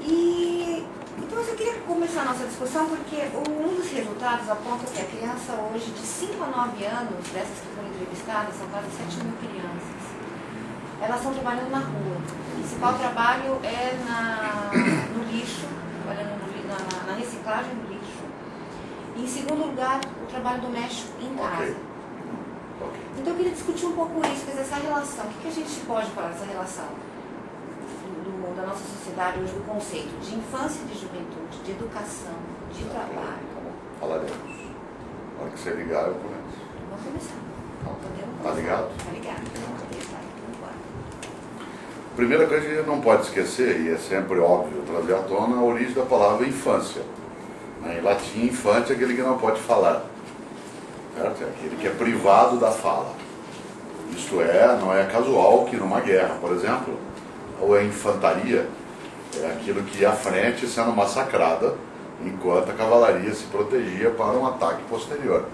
Então eu só queria começar a nossa discussão porque um dos resultados aponta que a criança hoje de 5 a 9 anos, dessas que foram entrevistadas, são quase 7 mil crianças, elas estão trabalhando na rua. O principal trabalho é no lixo, trabalhando na reciclagem do lixo. E, em segundo lugar, o trabalho doméstico em casa. Então eu queria discutir um pouco isso, quer dizer, essa relação. O que a gente pode falar dessa relação da nossa sociedade hoje, do conceito de infância e de juventude, de educação, de trabalho? Falaremos. Na hora que você ligar, eu começo. Vamos começar. Tá ligado? Tá ligado. Primeira coisa que a gente não pode esquecer, e é sempre óbvio trazer à tona, a origem da palavra infância. Em latim, infante é aquele que não pode falar. Certo? É aquele que é privado da fala. Isto é, não é casual que numa guerra, por exemplo, ou a infantaria é aquilo que ia à frente sendo massacrada enquanto a cavalaria se protegia para um ataque posterior.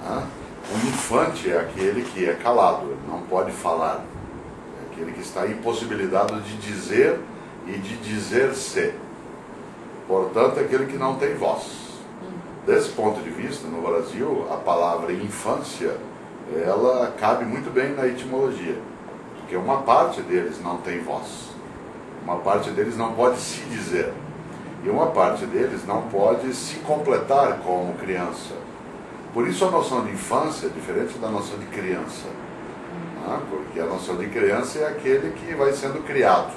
O infante é aquele que é calado, ele não pode falar. É aquele que está impossibilitado de dizer e de dizer-se. Portanto, é aquele que não tem voz. Desse ponto de vista, no Brasil, a palavra infância, ela cabe muito bem na etimologia. Porque uma parte deles não tem voz. Uma parte deles não pode se dizer. E uma parte deles não pode se completar como criança. Por isso a noção de infância é diferente da noção de criança. Porque a noção de criança é aquele que vai sendo criado.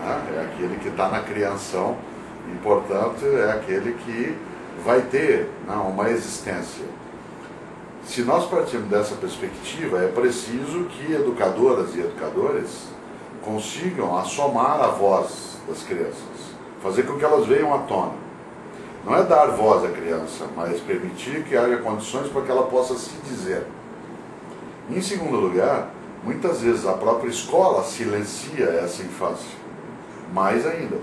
É aquele que está na criação e, portanto, é aquele que vai ter uma existência. Se nós partirmos dessa perspectiva, é preciso que educadoras e educadores consigam assomar a voz das crianças, fazer com que elas venham à tona. Não é dar voz à criança, mas permitir que haja condições para que ela possa se dizer. Em segundo lugar, muitas vezes a própria escola silencia essa infância. Mais ainda,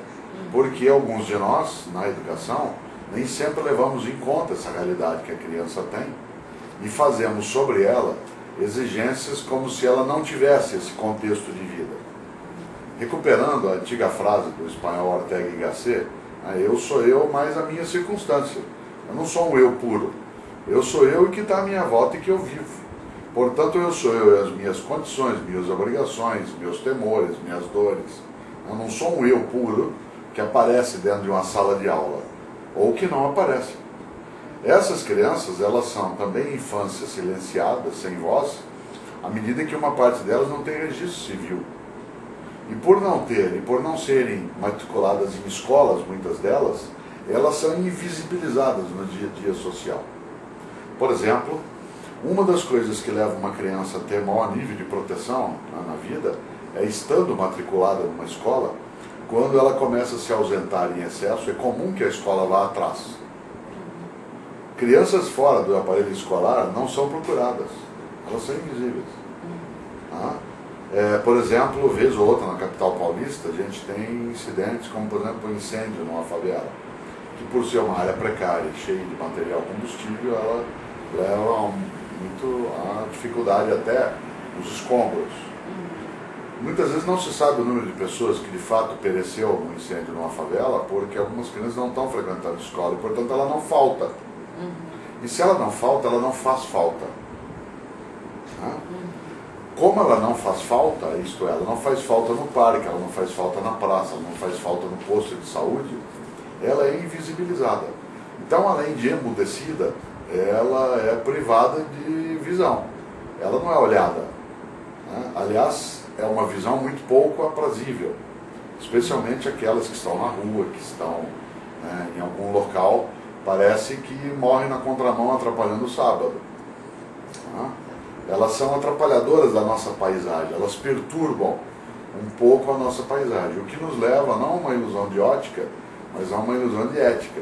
porque alguns de nós, na educação, nem sempre levamos em conta essa realidade que a criança tem e fazemos sobre ela exigências como se ela não tivesse esse contexto de vida. Recuperando a antiga frase do espanhol Ortega y Gasset, eu sou eu, mas a minha circunstância. Eu não sou um eu puro. Eu sou eu e que está à minha volta e que eu vivo. Portanto, eu sou eu e as minhas condições, minhas obrigações, meus temores, minhas dores. Eu não sou um eu puro que aparece dentro de uma sala de aula, ou que não aparece. Essas crianças, elas são também infâncias silenciadas, sem voz, à medida que uma parte delas não tem registro civil. E por não ter, e por não serem matriculadas em escolas, muitas delas, elas são invisibilizadas no dia a dia social. Por exemplo, uma das coisas que leva uma criança a ter maior nível de proteção na vida é, estando matriculada numa escola, quando ela começa a se ausentar em excesso, é comum que a escola vá atrás. Crianças fora do aparelho escolar não são procuradas, elas são invisíveis. Por exemplo, vez ou outra na capital paulista, a gente tem incidentes como, por exemplo, um incêndio numa favela, que por ser uma área precária, cheia de material combustível, ela leva muito a dificuldade até nos escombros. Muitas vezes não se sabe o número de pessoas que de fato pereceu no incêndio numa favela, porque algumas crianças não estão frequentando escola e, portanto, ela não falta. E se ela não falta, ela não faz falta. Como ela não faz falta, isto é, ela não faz falta no parque, ela não faz falta na praça, ela não faz falta no posto de saúde, ela é invisibilizada. Então, além de emudecida, ela é privada de visão. Ela não é olhada. Aliás, é uma visão muito pouco aprazível, especialmente aquelas que estão na rua, que estão em algum local, parece que morrem na contramão atrapalhando o sábado. Elas são atrapalhadoras da nossa paisagem, elas perturbam um pouco a nossa paisagem, o que nos leva não a uma ilusão de ótica, mas a uma ilusão de ética,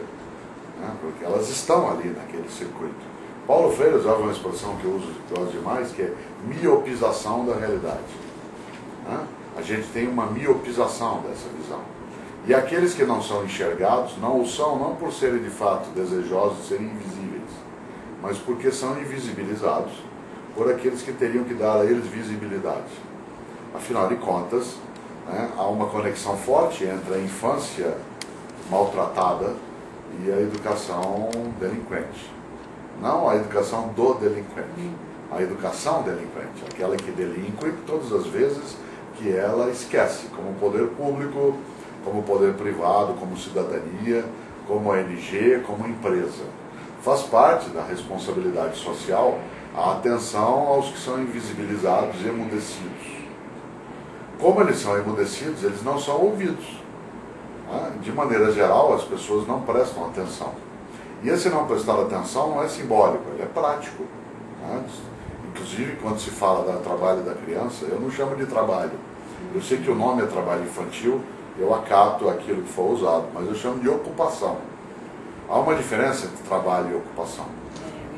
porque elas estão ali naquele circuito. Paulo Freire usava uma expressão que eu uso demais, que é miopização da realidade. A gente tem uma miopização dessa visão. E aqueles que não são enxergados, não o são não por serem de fato desejosos de serem invisíveis, mas porque são invisibilizados por aqueles que teriam que dar a eles visibilidade. Afinal de contas, né, há uma conexão forte entre a infância maltratada e a educação delinquente. Não a educação do delinquente, a educação delinquente, aquela que delinque todas as vezes que ela esquece, como poder público, como poder privado, como cidadania, como ONG, como empresa. Faz parte da responsabilidade social a atenção aos que são invisibilizados e emudecidos. Como eles são emudecidos, eles não são ouvidos. De maneira geral, as pessoas não prestam atenção. E esse não prestar atenção não é simbólico, ele é prático. Inclusive, quando se fala do trabalho da criança, eu não chamo de trabalho. Eu sei que o nome é trabalho infantil, eu acato aquilo que for usado, mas eu chamo de ocupação. Há uma diferença entre trabalho e ocupação.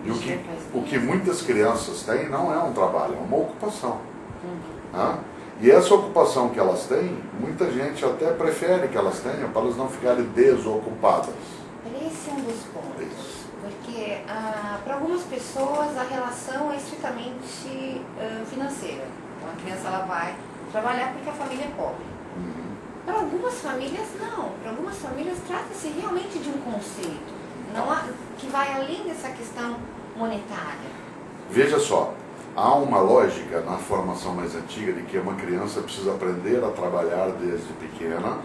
E o que muitas crianças têm não é um trabalho, é uma ocupação. E essa ocupação que elas têm, muita gente até prefere que elas tenham para elas não ficarem desocupadas. Esse é um dos pontos. Porque para algumas pessoas a relação é estritamente financeira. Então a criança ela vai trabalhar porque a família é pobre. Para algumas famílias não. Para algumas famílias trata-se realmente de um conceito que vai além dessa questão monetária. Veja só, há uma lógica na formação mais antiga de que uma criança precisa aprender a trabalhar desde pequena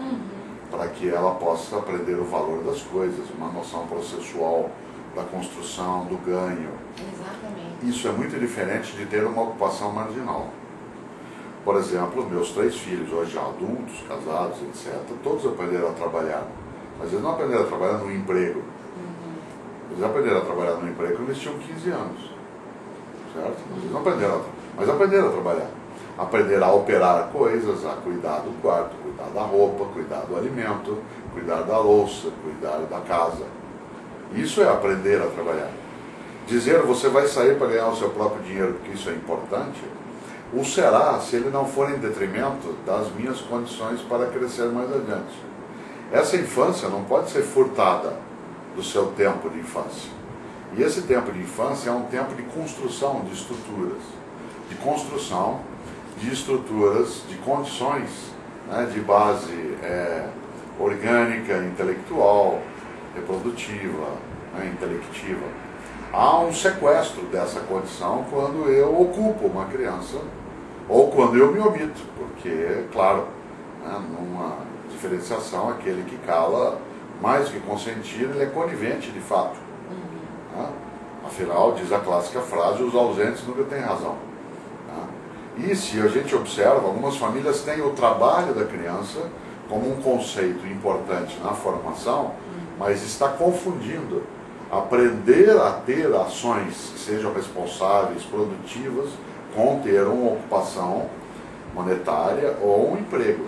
para que ela possa aprender o valor das coisas, uma noção processual da construção, do ganho. Exatamente. Isso é muito diferente de ter uma ocupação marginal. Por exemplo, meus 3 filhos, hoje adultos, casados, etc., todos aprenderam a trabalhar. Mas eles não aprenderam a trabalhar no emprego. Eles aprenderam a trabalhar no emprego quando eles tinham 15 anos. Certo? Eles não aprenderam, mas aprenderam a trabalhar. Aprenderam a operar coisas, a cuidar do quarto, cuidar da roupa, cuidar do alimento, cuidar da louça, cuidar da casa. Isso é aprender a trabalhar. Dizer você vai sair para ganhar o seu próprio dinheiro porque isso é importante, o será se ele não for em detrimento das minhas condições para crescer mais adiante. Essa infância não pode ser furtada do seu tempo de infância. E esse tempo de infância é um tempo de construção de estruturas. De construção de estruturas, de condições, de base orgânica, intelectual, reprodutiva, intelectiva. Há um sequestro dessa condição quando eu ocupo uma criança ou quando eu me omito, porque, claro, numa diferenciação, aquele que cala, mais do que consentir, ele é conivente de fato. Afinal, diz a clássica frase, os ausentes nunca têm razão. E se a gente observa, algumas famílias têm o trabalho da criança como um conceito importante na formação, mas está confundindo aprender a ter ações que sejam responsáveis, produtivas, com ter uma ocupação monetária ou um emprego.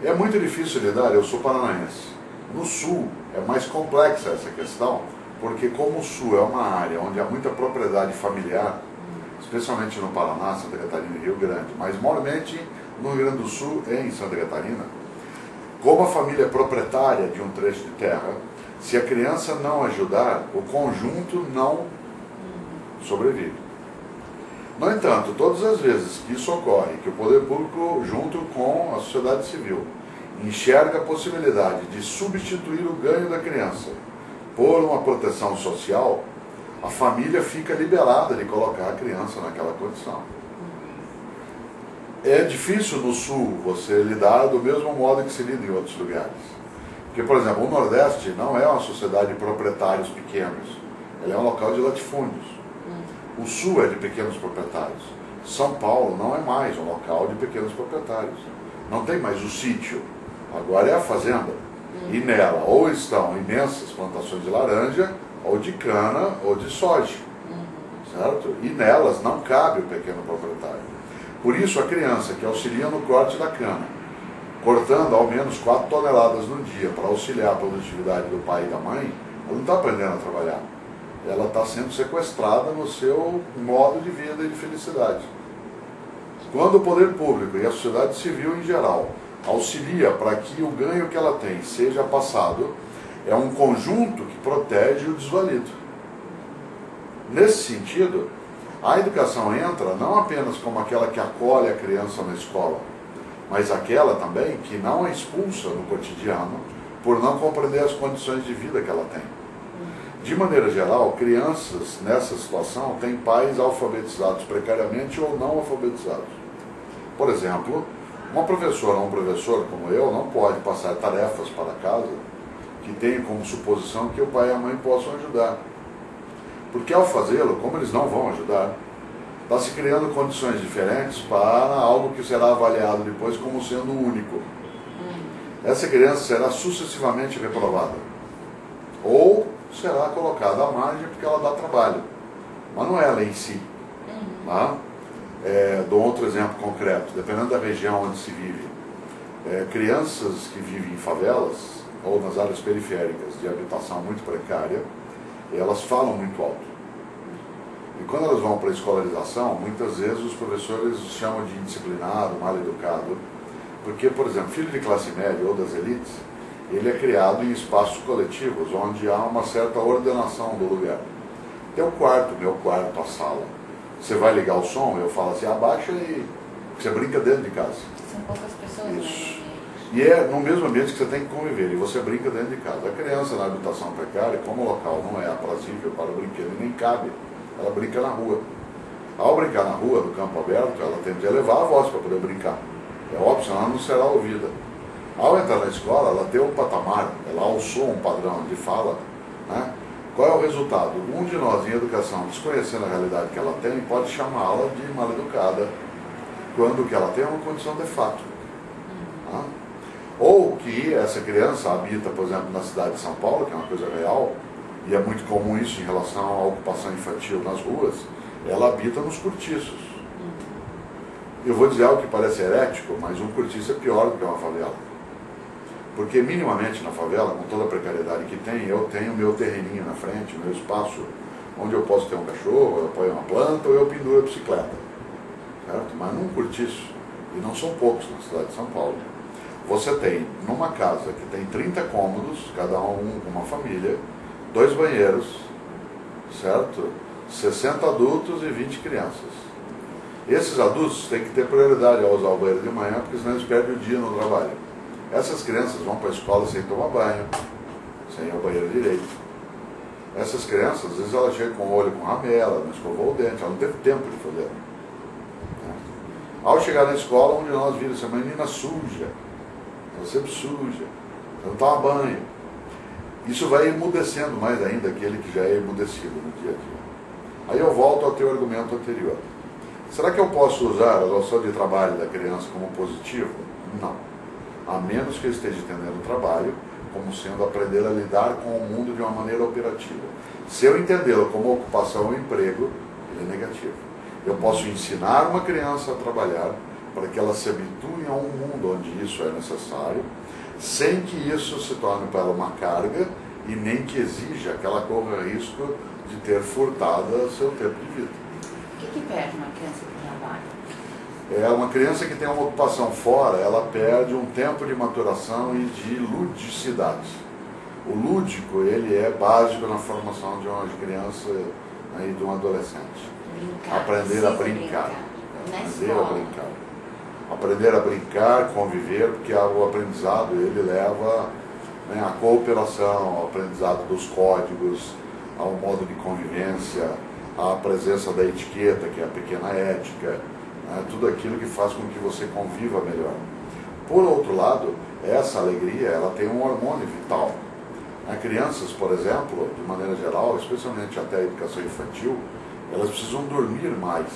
É muito difícil lidar, eu sou paranaense. No Sul é mais complexa essa questão, porque como o Sul é uma área onde há muita propriedade familiar, especialmente no Paraná, Santa Catarina e Rio Grande, mas maiormente no Rio Grande do Sul e em Santa Catarina, como a família é proprietária de um trecho de terra, se a criança não ajudar, o conjunto não sobrevive. No entanto, todas as vezes que isso ocorre, que o poder público, junto com a sociedade civil, enxerga a possibilidade de substituir o ganho da criança por uma proteção social, a família fica liberada de colocar a criança naquela condição. É difícil no Sul você lidar do mesmo modo que se lida em outros lugares. Porque, por exemplo, o Nordeste não é uma sociedade de proprietários pequenos, ele é um local de latifúndios. O Sul é de pequenos proprietários. São Paulo não é mais um local de pequenos proprietários. Não tem mais o sítio, agora é a fazenda. E nela ou estão imensas plantações de laranja, ou de cana, ou de soja. Certo? E nelas não cabe o pequeno proprietário. Por isso a criança que auxilia no corte da cana, cortando ao menos 4 toneladas no dia para auxiliar a produtividade do pai e da mãe, ela não está aprendendo a trabalhar. Ela está sendo sequestrada no seu modo de vida e de felicidade. Quando o poder público e a sociedade civil em geral auxilia para que o ganho que ela tem seja passado, é um conjunto que protege o desvalido. Nesse sentido, a educação entra não apenas como aquela que acolhe a criança na escola, mas aquela também que não é expulsa no cotidiano por não compreender as condições de vida que ela tem. De maneira geral, crianças nessa situação têm pais alfabetizados precariamente ou não alfabetizados. Por exemplo, uma professora ou um professor como eu não pode passar tarefas para casa que tenham como suposição que o pai e a mãe possam ajudar. Porque ao fazê-lo, como eles não vão ajudar, está se criando condições diferentes para algo que será avaliado depois como sendo único. Essa criança será sucessivamente reprovada. Ou será colocada à margem porque ela dá trabalho. Mas não é ela em si. Tá? Dou outro exemplo concreto. Dependendo da região onde se vive, crianças que vivem em favelas ou nas áreas periféricas de habitação muito precária, elas falam muito alto. E quando elas vão para a escolarização, muitas vezes os professores os chamam de indisciplinado, mal educado, porque, por exemplo, filho de classe média ou das elites, ele é criado em espaços coletivos, onde há uma certa ordenação do lugar. Tem o quarto, meu quarto, a sala. Você vai ligar o som, eu falo assim, abaixa e você brinca dentro de casa. São poucas pessoas, Isso. né? E é no mesmo ambiente que você tem que conviver, e você brinca dentro de casa. A criança na habitação precária, como o local não é aprazível para o brinquedo e nem cabe, ela brinca na rua. Ao brincar na rua, no campo aberto, ela tem que elevar a voz para poder brincar. É óbvio, senão ela não será ouvida. Ao entrar na escola, ela tem um patamar, ela alçou um padrão de fala, né? Qual é o resultado? Um de nós, em educação, desconhecendo a realidade que ela tem, pode chamá-la de mal educada, quando o que ela tem é uma condição de fato. Tá? Ou que essa criança habita, por exemplo, na cidade de São Paulo, que é uma coisa real, e é muito comum isso em relação à ocupação infantil nas ruas, ela habita nos cortiços. Eu vou dizer algo que parece herético, mas um cortiço é pior do que uma favela. Porque minimamente na favela, com toda a precariedade que tem, eu tenho meu terreninho na frente, meu espaço, onde eu posso ter um cachorro, eu apoio uma planta ou eu penduro a bicicleta. Certo? Mas num cortiço, e não são poucos na cidade de São Paulo, você tem numa casa que tem 30 cômodos, cada um com uma família, 2 banheiros, certo? 60 adultos e 20 crianças. Esses adultos têm que ter prioridade ao usar o banheiro de manhã, porque senão eles perdem o dia no trabalho. Essas crianças vão para a escola sem tomar banho, sem ir ao banheiro direito. Essas crianças, às vezes elas chegam com o olho com ramela, não escovou o dente, ela não teve tempo de fazer. Ao chegar na escola, um de nós vira essa menina suja, ela sempre suja, ela não toma banho. Isso vai emudecendo mais ainda aquele que já é emudecido no dia a dia. Aí eu volto ao teu argumento anterior. Será que eu posso usar a relação de trabalho da criança como positivo? Não. A menos que eu esteja entendendo o trabalho como sendo aprender a lidar com o mundo de uma maneira operativa. Se eu entendê-lo como ocupação ou emprego, ele é negativo. Eu posso ensinar uma criança a trabalhar para que ela se habitue a um mundo onde isso é necessário, sem que isso se torne para ela uma carga e nem que exija que ela corra risco de ter furtado seu tempo de vida. O que perde uma criança que trabalha? Uma criança que tem uma ocupação fora, ela perde um tempo de maturação e de ludicidade. O lúdico, ele é básico na formação de uma criança e de um adolescente. Aprender a brincar. Aprender a brincar. Aprender a brincar, conviver, porque o aprendizado, ele leva à cooperação, ao aprendizado dos códigos, ao modo de convivência, à presença da etiqueta, que é a pequena ética, tudo aquilo que faz com que você conviva melhor. Por outro lado, essa alegria, ela tem um hormônio vital. Crianças, por exemplo, de maneira geral, especialmente até a educação infantil, elas precisam dormir mais.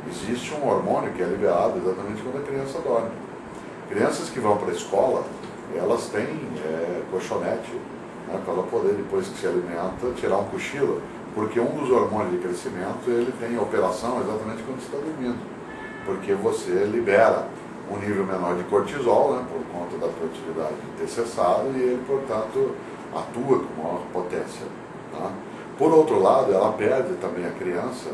Existe um hormônio que é liberado exatamente quando a criança dorme. Crianças que vão para a escola, elas têm colchonete, para ela poder, depois que se alimenta, tirar um cochilo, porque um dos hormônios de crescimento, ele tem operação exatamente quando você está dormindo, porque você libera um nível menor de cortisol, por conta da tua atividade ter cessado, e ele, portanto, atua com maior potência. Tá? Por outro lado, ela perde também a criança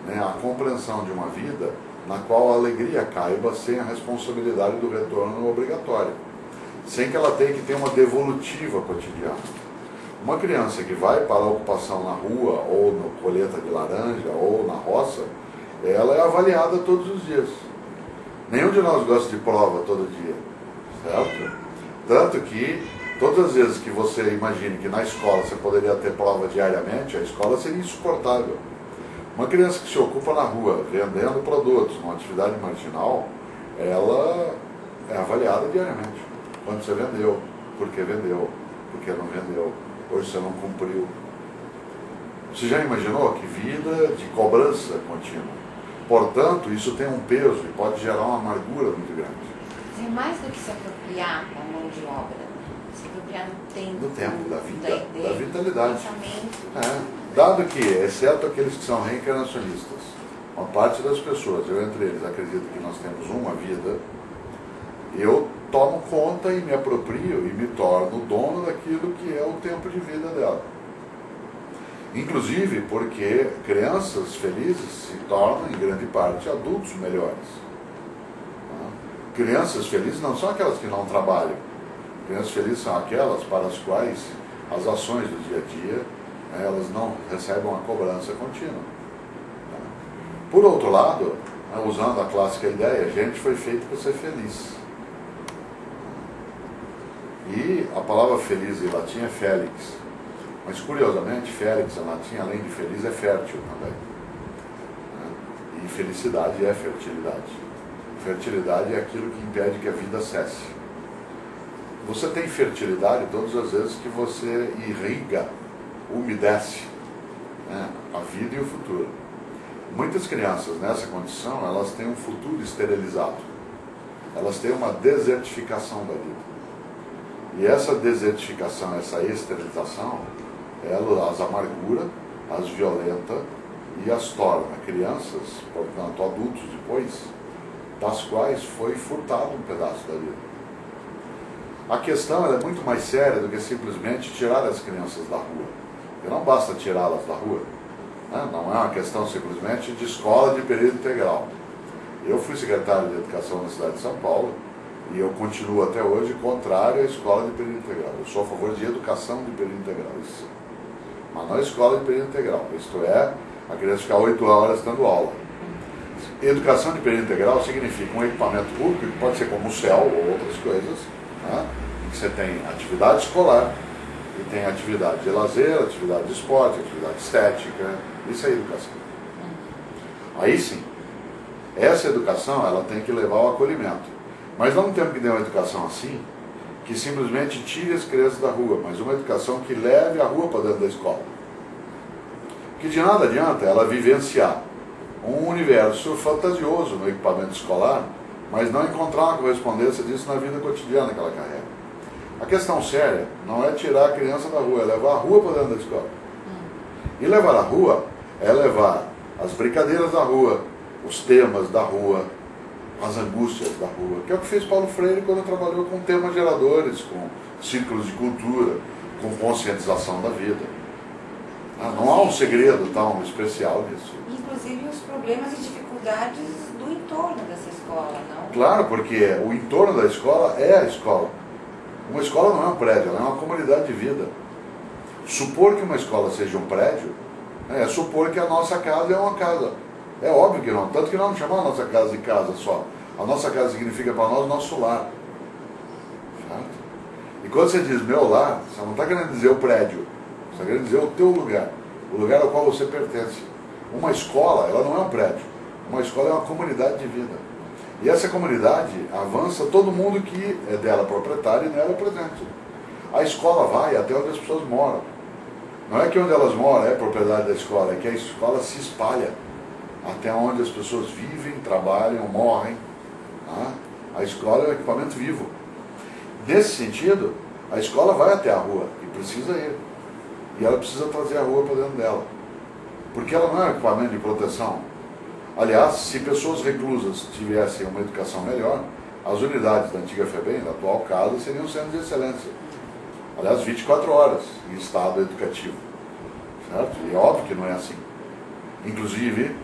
a compreensão de uma vida na qual a alegria caiba sem a responsabilidade do retorno obrigatório, sem que ela tenha que ter uma devolutiva cotidiana. Uma criança que vai para a ocupação na rua, ou no colheita de laranja, ou na roça, ela é avaliada todos os dias. Nenhum de nós gosta de prova todo dia, certo? Tanto que todas as vezes que você imagine que na escola você poderia ter prova diariamente, a escola seria insuportável. Uma criança que se ocupa na rua vendendo produtos, uma atividade marginal, ela é avaliada diariamente. Quanto você vendeu, por que não vendeu, hoje você não cumpriu. Você já imaginou que vida de cobrança contínua? Portanto, isso tem um peso e pode gerar uma amargura muito grande. É mais do que se apropriar da mão de obra, se apropriar Do tempo, da vida, ideia, da vitalidade. do pensamento. É. Dado que, exceto aqueles que são reencarnacionistas, uma parte das pessoas, eu entre eles, acredito que nós temos uma vida, eu tomo conta e me aproprio e me torno dono daquilo que é o tempo de vida dela. Inclusive porque crianças felizes se tornam, em grande parte, adultos melhores. Crianças felizes não são aquelas que não trabalham. Crianças felizes são aquelas para as quais as ações do dia a dia, elas não recebem uma cobrança contínua. Por outro lado, usando a clássica ideia, a gente foi feito para ser feliz. E a palavra feliz em latim é félix. Mas curiosamente, félix em latim, além de feliz, é fértil também. E felicidade é fertilidade. Fertilidade é aquilo que impede que a vida cesse. Você tem fertilidade todas as vezes que você irriga, umedece a vida e o futuro. Muitas crianças nessa condição, elas têm um futuro esterilizado. Elas têm uma desertificação da vida. E essa desertificação, essa esterilização, ela as amargura, as violenta e as torna crianças, portanto adultos depois, das quais foi furtado um pedaço da vida. A questão é muito mais séria do que simplesmente tirar as crianças da rua. E não basta tirá-las da rua. Não é uma questão simplesmente de escola de período integral. Eu fui secretário de Educação na cidade de São Paulo e eu continuo até hoje contrário à escola de período integral. Eu sou a favor de educação de período integral. Isso. Mas não é escola de período integral. Isto é, a criança ficar 8 horas dando aula. Educação de período integral significa um equipamento público, que pode ser como o CEL ou outras coisas, em que você tem atividade escolar e tem atividade de lazer, atividade de esporte, atividade estética. Isso é educação. Aí sim, essa educação ela tem que levar ao acolhimento. Mas não temos que ter uma educação assim, que simplesmente tire as crianças da rua, mas uma educação que leve a rua para dentro da escola. Que de nada adianta ela vivenciar um universo fantasioso no equipamento escolar, mas não encontrar uma correspondência disso na vida cotidiana que ela carrega. A questão séria não é tirar a criança da rua, é levar a rua para dentro da escola. E levar a rua é levar as brincadeiras da rua, os temas da rua, as angústias da rua, que é o que fez Paulo Freire quando trabalhou com temas geradores, com círculos de cultura, com conscientização da vida. Não há um segredo tão especial nisso. Inclusive os problemas e dificuldades do entorno dessa escola, não? Claro, porque o entorno da escola é a escola. Uma escola não é um prédio, ela é uma comunidade de vida. Supor que uma escola seja um prédio é supor que a nossa casa é uma casa. É óbvio que não, tanto que não chamamos a nossa casa de casa só. A nossa casa significa para nós nosso lar. Certo? E quando você diz meu lar, você não está querendo dizer o prédio, você está querendo dizer o teu lugar, o lugar ao qual você pertence. Uma escola, ela não é um prédio, uma escola é uma comunidade de vida. E essa comunidade avança todo mundo que é dela proprietário e nela é presente. A escola vai até onde as pessoas moram. Não é que onde elas moram é propriedade da escola, é que a escola se espalha até onde as pessoas vivem, trabalham, morrem. A escola é um equipamento vivo. Nesse sentido, a escola vai até a rua e precisa ir. E ela precisa trazer a rua para dentro dela. Porque ela não é um equipamento de proteção. Aliás, se pessoas reclusas tivessem uma educação melhor, as unidades da antiga FEBEM, da atual casa, seriam centros de excelência. Aliás, 24 horas em estado educativo. Certo? E é óbvio que não é assim. Inclusive,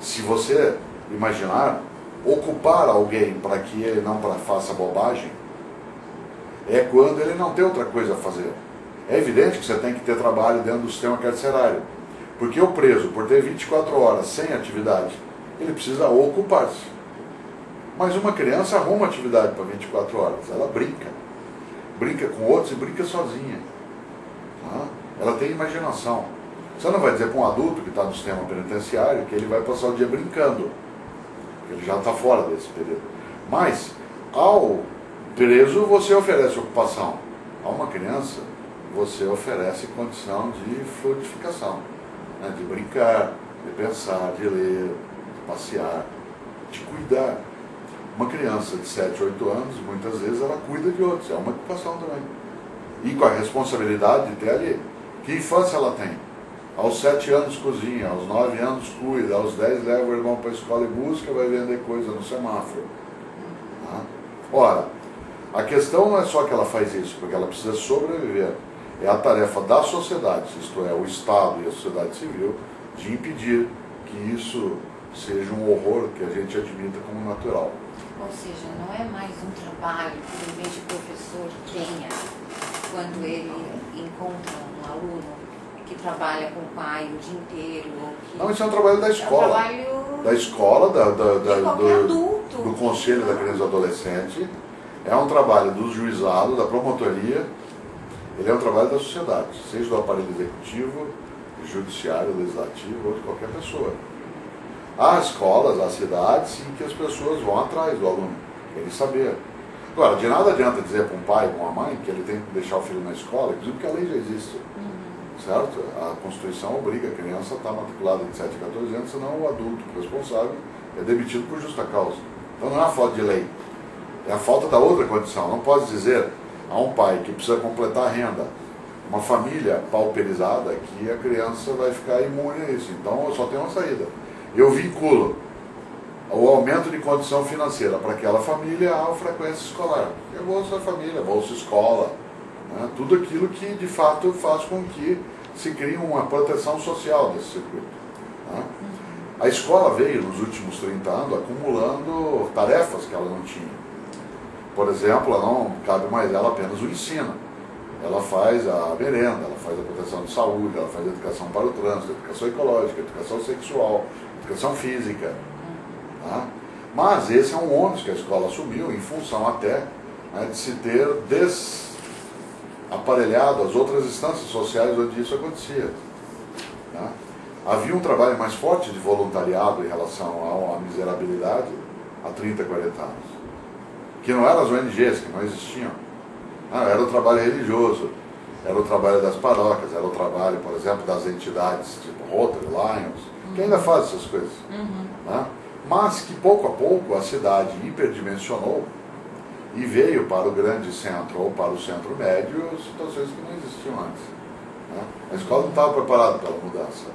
se você imaginar, ocupar alguém para que ele não faça bobagem, é quando ele não tem outra coisa a fazer. É evidente que você tem que ter trabalho dentro do sistema carcerário. Porque o preso, por ter 24 horas sem atividade, ele precisa ocupar-se. Mas uma criança arruma atividade para 24 horas, ela brinca. Brinca com outros e brinca sozinha. Tá? Ela tem imaginação. Você não vai dizer para um adulto que está no sistema penitenciário que ele vai passar o dia brincando. Ele já está fora desse período. Mas, ao preso, você oferece ocupação. A uma criança, você oferece condição de frutificação. Né? De brincar, de pensar, de ler, de passear, de cuidar. Uma criança de 7, 8 anos, muitas vezes ela cuida de outros. É uma ocupação também. E com a responsabilidade de ter ali. Que infância ela tem? Aos 7 anos cozinha, aos 9 anos cuida, aos 10 leva o irmão para a escola e busca, vai vender coisa no semáforo. Tá? Ora, a questão não é só que ela faz isso, porque ela precisa sobreviver. É a tarefa da sociedade, isto é, o Estado e a sociedade civil, de impedir que isso seja um horror que a gente admita como natural. Ou seja, não é mais um trabalho que o de professor tenha quando ele encontra um aluno que trabalha com o pai o dia inteiro. Ou que... Não, isso é um trabalho da escola. É um trabalho da escola, adulto. Do Conselho da Criança e do Adolescente. É um trabalho do juizado, da promotoria. Ele é um trabalho da sociedade, seja do aparelho executivo, judiciário, legislativo ou de qualquer pessoa. Há escolas, há cidades em que as pessoas vão atrás do aluno, querem saber. Agora, de nada adianta dizer para um pai, para uma mãe, que ele tem que deixar o filho na escola, inclusive porque a lei já existe. Certo? A Constituição obriga a criança a estar matriculada de 7 a 14 anos, senão o adulto responsável é demitido por justa causa. Então não é a falta de lei, é a falta da outra condição. Não pode dizer a um pai que precisa completar a renda, uma família pauperizada, que a criança vai ficar imune a isso. Então eu só tenho uma saída. Eu vinculo o aumento de condição financeira para aquela família à frequência escolar. É Bolsa Família, Bolsa Escola, né? Tudo aquilo que de fato faz com que se crie uma proteção social desse circuito. Né? A escola veio nos últimos 30 anos acumulando tarefas que ela não tinha. Por exemplo, não cabe mais ela apenas o ensino. Ela faz a merenda, ela faz a proteção de saúde, ela faz a educação para o trânsito, a educação ecológica, a educação sexual, a educação física. Tá? Mas esse é um ônus que a escola assumiu em função até, né, de se ter desaparelhado as outras instâncias sociais onde isso acontecia. Tá? Havia um trabalho mais forte de voluntariado em relação à miserabilidade há 30, 40 anos. Que não eram as ONGs, que não existiam. Era o trabalho religioso, era o trabalho das paróquias, era o trabalho, por exemplo, das entidades tipo Rotary, Lions, que ainda fazem essas coisas. Né? Mas que pouco a pouco a cidade hiperdimensionou e veio para o grande centro ou para o centro médio situações que não existiam antes. Né? A escola não estava preparada pela mudança.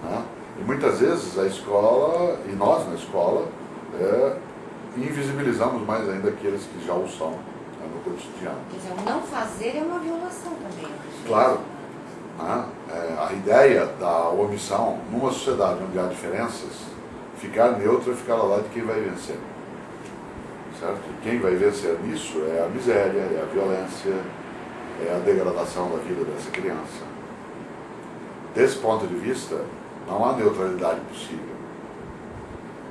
Né? E muitas vezes a escola, e nós na escola, invisibilizamos mais ainda aqueles que já o são, né, no cotidiano. Quer dizer, o não fazer é uma violação também. Claro. Né? A ideia da omissão, numa sociedade onde há diferenças, ficar neutro é ficar ao lado de quem vai vencer. Certo? E quem vai vencer nisso é a miséria, é a violência, é a degradação da vida dessa criança. Desse ponto de vista, não há neutralidade possível.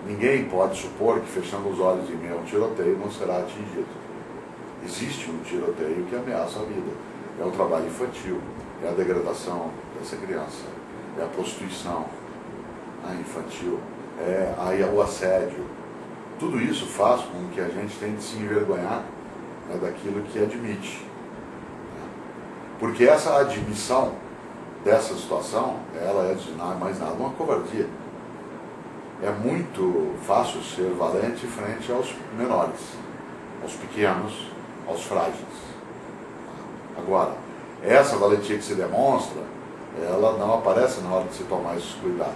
Ninguém pode supor que fechando os olhos em meio a um tiroteio não será atingido. Existe um tiroteio que ameaça a vida. É o trabalho infantil, é a degradação dessa criança, é a prostituição infantil, é o assédio. Tudo isso faz com que a gente tenha de se envergonhar, né, daquilo que admite. Porque essa admissão dessa situação, ela é de mais nada uma covardia. É muito fácil ser valente frente aos menores, aos pequenos, aos frágeis. Agora, essa valentia que se demonstra, ela não aparece na hora de se tomar esses cuidados.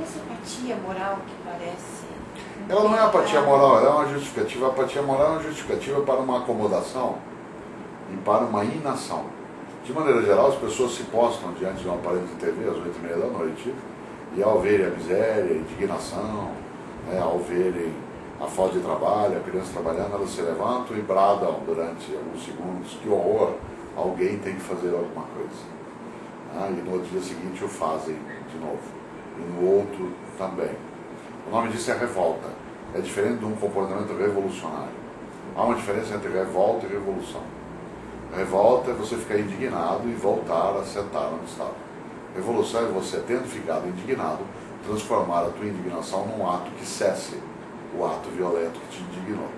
Essa apatia moral que parece... Ela não é apatia moral, ela é uma justificativa. A apatia moral é uma justificativa para uma acomodação e para uma inação. De maneira geral, as pessoas se postam diante de um aparelho de TV às 8h30 da noite e ao verem a miséria, a indignação, né, ao verem a falta de trabalho, a criança trabalhando, elas se levantam e bradam durante alguns segundos: que horror, alguém tem que fazer alguma coisa. E no outro dia seguinte o fazem de novo. E no outro também. O nome disso é revolta. é diferente de um comportamento revolucionário. Há uma diferença entre revolta e revolução. Revolta é você ficar indignado e voltar a sentar onde estava. Revolução é você, tendo ficado indignado, transformar a tua indignação num ato que cesse o ato violento que te indignou.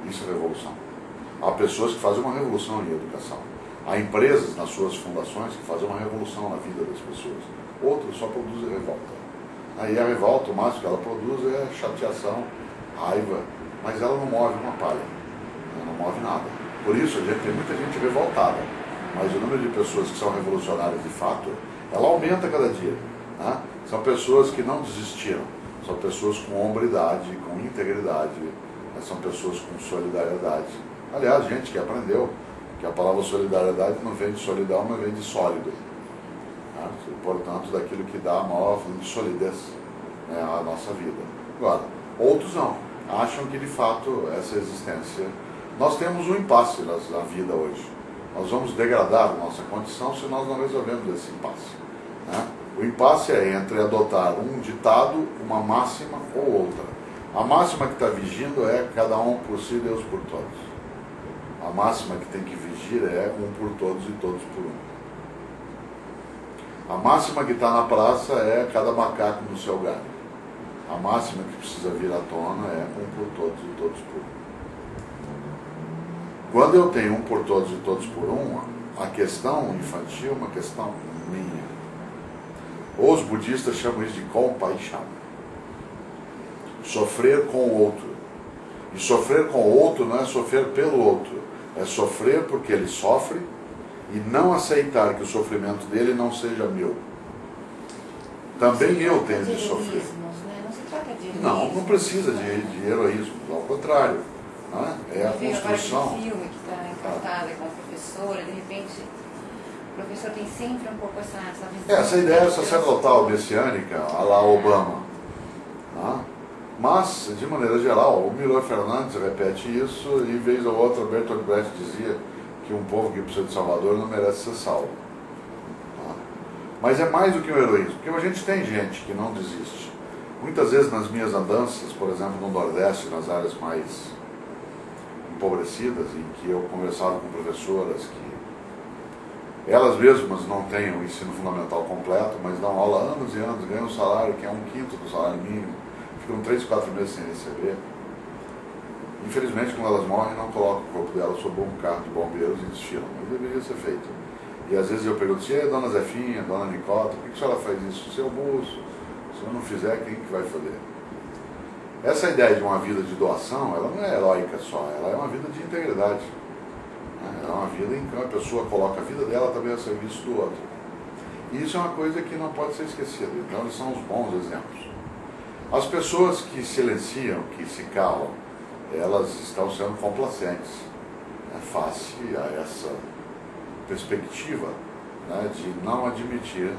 Isso é revolução. Há pessoas que fazem uma revolução em educação. Há empresas nas suas fundações que fazem uma revolução na vida das pessoas. Outras só produzem revolta. Aí a revolta, o máximo que ela produz é chateação, raiva, mas ela não move uma palha. Ela não move nada. Por isso, tem muita gente revoltada. Mas o número de pessoas que são revolucionárias de fato, ela aumenta cada dia. Né? São pessoas que não desistiram. São pessoas com hombridade, com integridade. São pessoas com solidariedade. Aliás, gente que aprendeu que a palavra solidariedade não vem de solidão, mas vem de sólido. Né? Portanto, daquilo que dá a maior solidez, né, à nossa vida. Agora, outros não. Acham que, de fato, essa existência... Nós temos um impasse na vida hoje. Nós vamos degradar a nossa condição se nós não resolvemos esse impasse. Né? O impasse é entre adotar um ditado, uma máxima ou outra. A máxima que está vigindo é cada um por si, Deus por todos. A máxima que tem que vigir é um por todos e todos por um. A máxima que está na praça é cada macaco no seu galho. A máxima que precisa vir à tona é um por todos e todos por um. Quando eu tenho um por todos e todos por um, a questão infantil é uma questão minha. Os budistas chamam isso de compaixão. Sofrer com o outro. E sofrer com o outro não é sofrer pelo outro. É sofrer porque ele sofre e não aceitar que o sofrimento dele não seja meu. Também eu tenho de sofrer. Não se trata de heroísmo. Não precisa de heroísmo. Ao contrário. É a construção. Agora filme que está encantada com a professora, de repente o professor tem sempre um pouco essa visão. Essa ideia sacerdotal messiânica, a lá Obama. Mas, de maneira geral, o Milor Fernandes repete isso e, vez ou outra, Bertolt Brecht dizia que um povo que precisa de Salvador não merece ser salvo. Mas é mais do que um heroísmo, porque a gente tem gente que não desiste. Muitas vezes nas minhas andanças, por exemplo, no Nordeste, nas áreas mais empobrecidas, em que eu conversava com professoras que elas mesmas não têm o ensino fundamental completo, mas dão aula há anos e anos, ganham um salário que é 1/5 do salário mínimo, ficam 3, 4 meses sem receber. Infelizmente, quando elas morrem, não colocam o corpo delas sob um carro de bombeiros e desfilam, mas deveria ser feito. E às vezes eu pergunto assim, dona Zefinha, dona Nicota, por que a senhora faz isso? Seu bolso, se eu não fizer, quem que vai fazer? Essa ideia de uma vida de doação, ela não é heróica só, ela é uma vida de integridade. É uma vida em que uma pessoa coloca a vida dela também a serviço do outro. E isso é uma coisa que não pode ser esquecida. Então, eles são os bons exemplos. As pessoas que silenciam, que se calam, elas estão sendo complacentes, face a essa perspectiva, de não admitir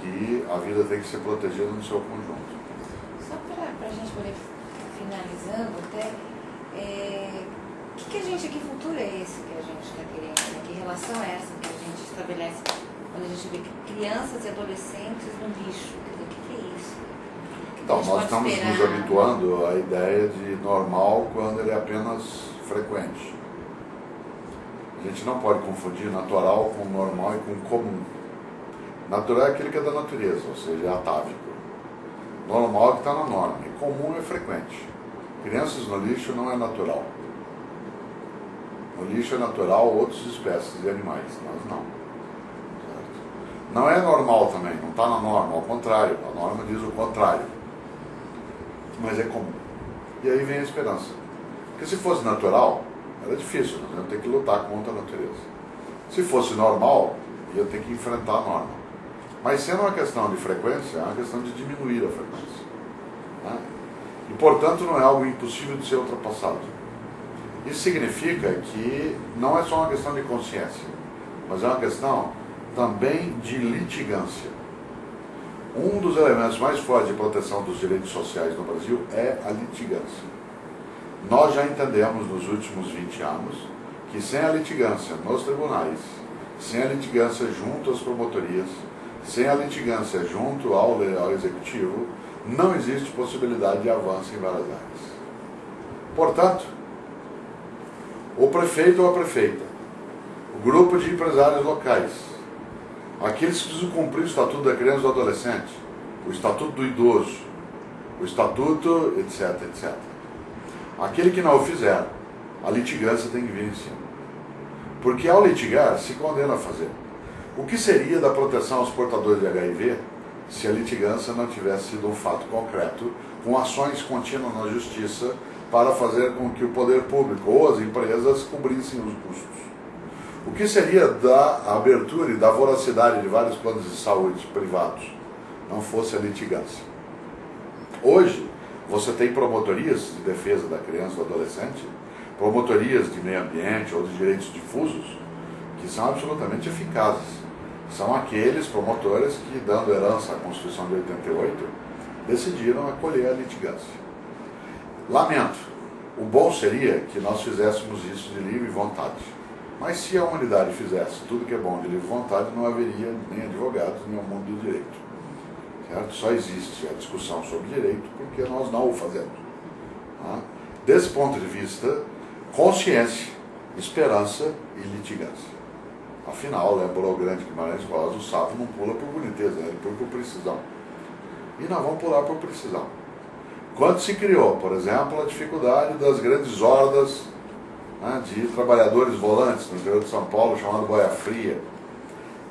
que a vida tem que ser protegida no seu conjunto. Só para a gente poder finalizando até, que a gente, que futuro é esse que a gente está querendo? Né? Que relação é essa que a gente estabelece quando a gente vê crianças e adolescentes no lixo? O que é isso? Então, nós estamos nos habituando à ideia de normal quando ele é apenas frequente. A gente não pode confundir natural com normal e com comum. Natural é aquele que é da natureza, ou seja, é atávico. Normal é que está na norma, e comum é frequente. Crianças no lixo não é natural. No lixo é natural outras espécies de animais, nós não. Certo? Não é normal também, não está na norma, ao contrário, a norma diz o contrário. Mas é comum. E aí vem a esperança. Porque se fosse natural, era difícil, nós íamos ter que lutar contra a natureza. Se fosse normal, ia ter que enfrentar a norma. Mas sendo uma questão de frequência, é uma questão de diminuir a frequência. E, portanto, não é algo impossível de ser ultrapassado. Isso significa que não é só uma questão de consciência, mas é uma questão também de litigância. Um dos elementos mais fortes de proteção dos direitos sociais no Brasil é a litigância. Nós já entendemos nos últimos 20 anos que sem a litigância nos tribunais, sem a litigância junto às promotorias, sem a litigância junto ao executivo, não existe possibilidade de avanço em várias áreas. Portanto, o prefeito ou a prefeita, o grupo de empresários locais, aqueles que precisam cumprir o Estatuto da Criança e do Adolescente, o Estatuto do Idoso, o Estatuto, etc, etc. Aquele que não o fizer, a litigância tem que vir em cima. Porque ao litigar, se condena a fazer. O que seria da proteção aos portadores de HIV se a litigância não tivesse sido um fato concreto, com ações contínuas na justiça para fazer com que o poder público ou as empresas cobrissem os custos? O que seria da abertura e da voracidade de vários planos de saúde privados não fosse a litigância? Hoje, você tem promotorias de defesa da criança e do adolescente, promotorias de meio ambiente ou de direitos difusos, que são absolutamente eficazes. São aqueles promotores que, dando herança à Constituição de 88, decidiram acolher a litigância. Lamento, o bom seria que nós fizéssemos isso de livre vontade. Mas se a humanidade fizesse tudo que é bom de livre vontade, não haveria nem advogados, nem o mundo do direito. Certo? Só existe a discussão sobre direito porque nós não o fazemos. Tá? Desse ponto de vista, consciência, esperança e litigância. Afinal, lembrou o grande Guimarães Rosa, o sapo não pula por boniteza, ele pula por precisão. E nós vamos pular por precisão. Quando se criou, por exemplo, a dificuldade das grandes hordas, né, de trabalhadores volantes no interior de São Paulo, chamado Boia Fria,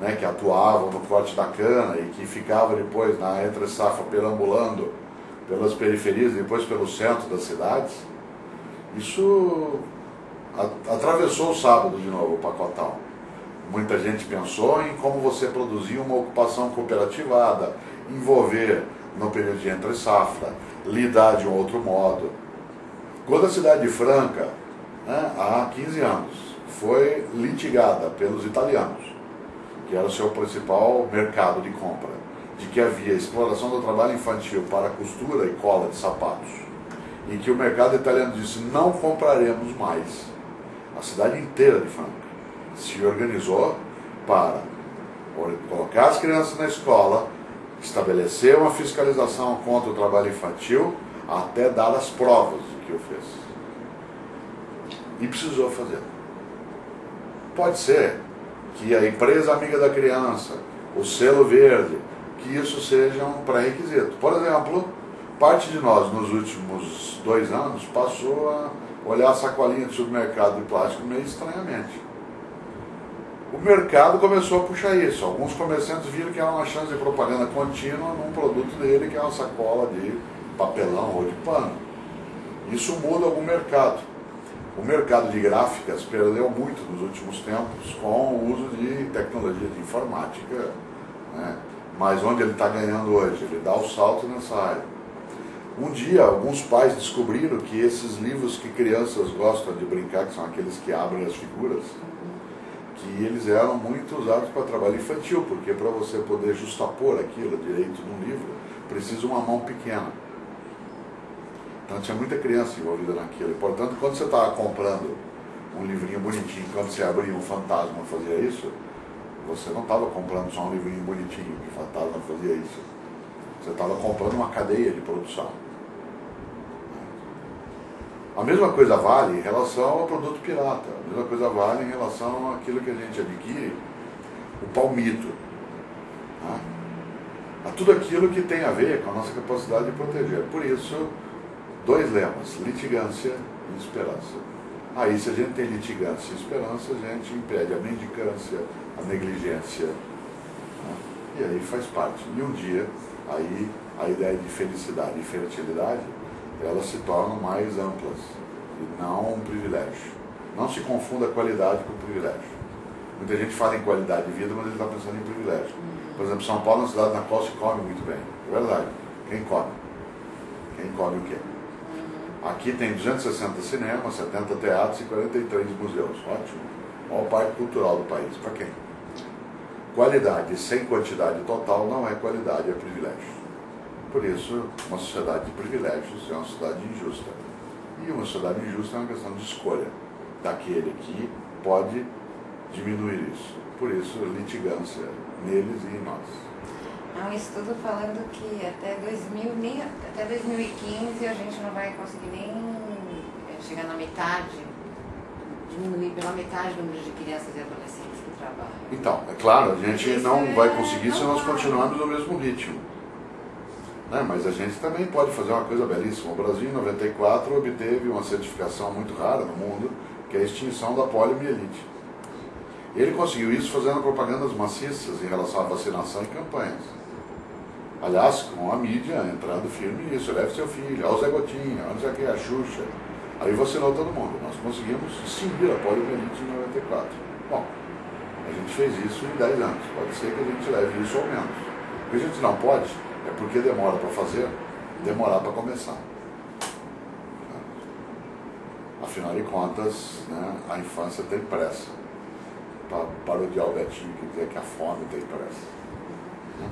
né, que atuavam no corte da cana e que ficavam depois na entre-safra perambulando pelas periferias e depois pelo centro das cidades, isso atravessou o sábado de novo, o pacotão. Muita gente pensou em como você produzir uma ocupação cooperativada, envolver no período de entre-safra, lidar de um outro modo. Quando a cidade de Franca, né, há 15 anos, foi litigada pelos italianos, que era o seu principal mercado de compra, de que havia exploração do trabalho infantil para costura e cola de sapatos, e que o mercado italiano disse, não compraremos mais. A cidade inteira de Franca se organizou para colocar as crianças na escola, estabelecer uma fiscalização contra o trabalho infantil, até dar as provas do que o fez. E precisou fazer. Pode ser que a empresa amiga da criança, o selo verde, que isso seja um pré-requisito. Por exemplo, parte de nós nos últimos 2 anos passou a olhar a sacolinha de supermercado de plástico meio estranhamente. O mercado começou a puxar isso. Alguns comerciantes viram que era uma chance de propaganda contínua num produto dele, que é uma sacola de papelão ou de pano. Isso muda algum mercado. O mercado de gráficas perdeu muito nos últimos tempos com o uso de tecnologia de informática, né? Mas onde ele está ganhando hoje? Ele dá o salto nessa área. Um dia, alguns pais descobriram que esses livros que crianças gostam de brincar, que são aqueles que abrem as figuras, que eles eram muito usados para trabalho infantil, porque para você poder justapor aquilo direito num livro, precisa uma mão pequena. Então tinha muita criança envolvida naquilo. E, portanto, quando você estava comprando um livrinho bonitinho, quando você abria um fantasma e fazia isso, você não estava comprando só um livrinho bonitinho que o fantasma fazia isso. Você estava comprando uma cadeia de produção. A mesma coisa vale em relação ao produto pirata, a mesma coisa vale em relação àquilo que a gente adquire, o palmito, né? A tudo aquilo que tem a ver com a nossa capacidade de proteger. Por isso, 2 lemas, litigância e esperança. Aí, se a gente tem litigância e esperança, a gente impede a mendicância, a negligência, né? E aí faz parte. E um dia, aí a ideia de felicidade e fertilidade, elas se tornam mais amplas, e não um privilégio. Não se confunda qualidade com privilégio. Muita gente fala em qualidade de vida, mas ele está pensando em privilégio. Por exemplo, São Paulo é uma cidade na qual se come muito bem. É verdade. Quem come? Quem come o quê? Aqui tem 260 cinemas, 70 teatros e 43 museus. Ótimo. Maior parque cultural do país. Para quem? Qualidade sem quantidade total não é qualidade, é privilégio. Por isso, uma sociedade de privilégios é uma sociedade injusta. E uma sociedade injusta é uma questão de escolha daquele que pode diminuir isso. Por isso, litigância neles e em nós. Há um estudo falando que até 2015 a gente não vai conseguir nem chegar na metade, diminuir pela metade o número de crianças e adolescentes que trabalham. Então, é claro, a gente Isso não vai conseguir se não nós vai. continuarmos no mesmo ritmo. Né? Mas a gente também pode fazer uma coisa belíssima. O Brasil, em 94, obteve uma certificação muito rara no mundo, que é a extinção da poliomielite. Ele conseguiu isso fazendo propagandas maciças em relação à vacinação e campanhas. Aliás, com a mídia entrando firme nisso, leve seu filho, olha o Zé Gotinha, olha não sei o que, a Xuxa. Aí vacinou todo mundo. Nós conseguimos extinguir a poliomielite em 94. Bom, a gente fez isso em 10 anos. Pode ser que a gente leve isso ao menos. O que a gente não pode é porque demora para fazer, demorar para começar. Afinal de contas, né, a infância tem pressa. Para parodiar o Betinho, que dizer que a fome tem pressa. Né?